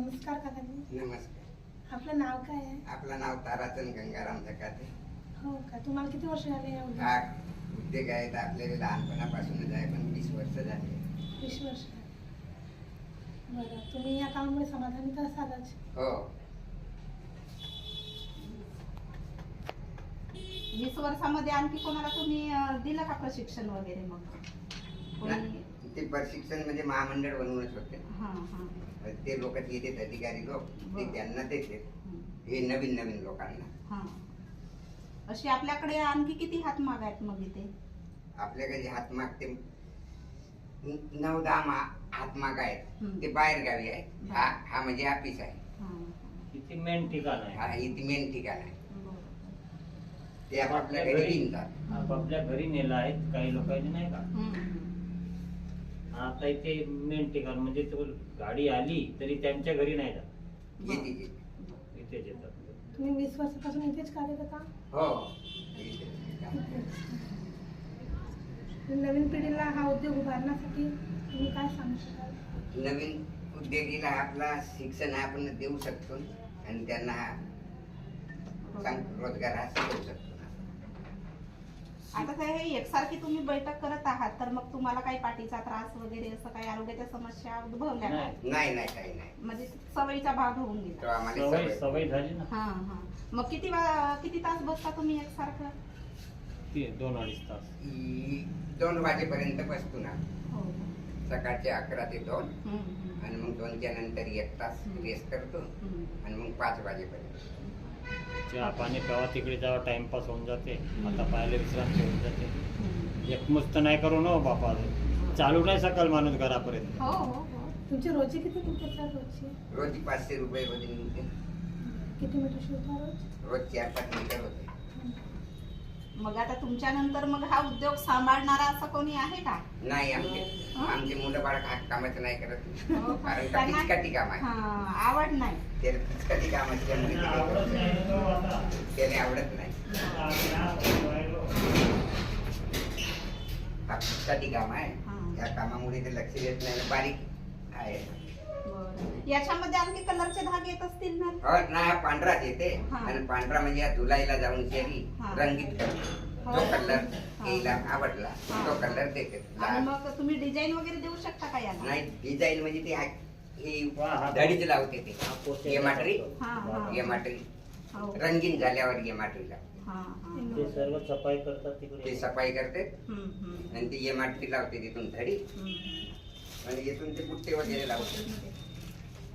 नमस्कार काकाजी. नमस्कार. आपलं नाव काय आहे? आपलं नाव ताराचंद गंगाराम जकाते. हो का, तुम्हाला किती वर्ष झाले या हा उद्योग आहेत आपल्याला लहानपणापासूनच आहे, पण 20 वर्ष झाले. 20 वर्ष झाले. बरं, तुम्ही या कामामुळे समाधानी तर असालच. हो. 20 वर्षामध्ये आणखी कोणाला तुम्ही दिलं का प्रशिक्षण वगैरे? मग कोणी? ते प्रशिक्षण म्हणजे महामंडळ बनवूनच होते. हां हां. ते लोक येतात, अधिकारी लोक, ते बरं. त्यांना देते हे नवीन नवीन लोकांना. हां. अशी आपल्याकडे आणखी किती हातमाग आहेत मग इथे? आपल्याकडे हातमाग ते 9-10 हातमाग आहेत. ते बाहेर गावी आहेत. हा म्हणजे ऑफिस आहे. हां. इथे मेन ठिकाण आहे. हा इथे मेन ठिकाण आहे. बरोबर. ते आपापल्या घरी निघतात. आपापल्या घरी नेलं आहेत काही लोकांनी, नाही का? हम्म. आता इथे मेन ठिकाण म्हणजे तो गाडी आली तरी त्यांच्या घरी नाही जात, येते ते. इथेच येतात. तुम्ही 20 वर्षापासून इथेच कार्यरत आहात? हो. नवीन पिढीला हा उद्योग उभारण्यासाठी तुम्ही काय सांगू शकाल? नवीन उद्योगीला आपला शिक्षण आपण देऊ शकतो आणि त्यांना रोजगार हा शिकवू शकतो. आता काय हे एकसारखी तुम्ही बैठक करत आहात, तर मग तुम्हाला काही पाठीचा त्रास वगैरे असं काही आरोग्याच्या समस्या उद्भवल्या का? नाही. नाही नाही काही नाही. म्हणजे सवयीचा भाग होऊन तो गेला. आम्हाला सवय सवय. सवय झाली ना. हां हां. मग किती तास बसता तुम्ही एकसारखं? ती 2-2.5 तास. 2 वाजेपर्यंत बसतो ना. हो. सकाळचे 11 ते 2 हम्म. आणि मग 2च्या नंतर 1 तास रेस्ट करतो आणि मग 5 वाजेपर्यंत. चहा पाणी प्यावा, तिकडे जावा, टाइमपास होऊन जाते. आता पाहायला विश्रांती होऊन जाते. एकमुस्त नाही करू ना बापा, चालू नाही सकाळ माणूस घरापर्यंत. हो हो हो. तुमची रोजी किती निघते सर? रोज 500 रुपये रोज निघते. किती मीटर शिवता रोज? रोज 4-5 मीटर होते. मग आता तुमच्या नंतर मग हा उद्योग सांभाळणारा असं कोणी आहे का? नाही आमचे मुलं बाळ कामाचं नाही करत, हो. कारण का त्यांना- पिचकाटी काम आहे. हां, आवड नाही. त्याला पिचकाटी काम असल्यामुळे आवडत नाही ना तो आता. त्याने आवडत नाही. हा पिचकाटी काम आहे. हां. या कामामुळे ते लक्ष देत नाही, बारीक आहे. बरं. याच्यामध्ये आणखी कलरचे धागे येत असतील ना? हो नाही, हा पांढराच येते. हा. आणि पांढरा म्हणजे या धुलाईला जाऊन शेरी हा. रंगीत करतो. हो. जो कलर हा. याला आवडला हा. तो कलर देते. आणि मग तुम्ही डिझाईन वगैरे देऊ शकता का याला? नाही डिझाईन म्हणजे ते हा. धडीच लावते ते. हा, पोते गेमाटरी. हा, हा. गेमाटरी हो. रंगीन झाल्यावर गेमाटरीला हां, हां. ते सर्व सफाई करतात ते तिकडे. सफाई करते हम्म, हम्म, आणि ती गेमाटरी लावते तिथून धडी हम्म. आणि इथून ते पुट्टे वगैरे लावते.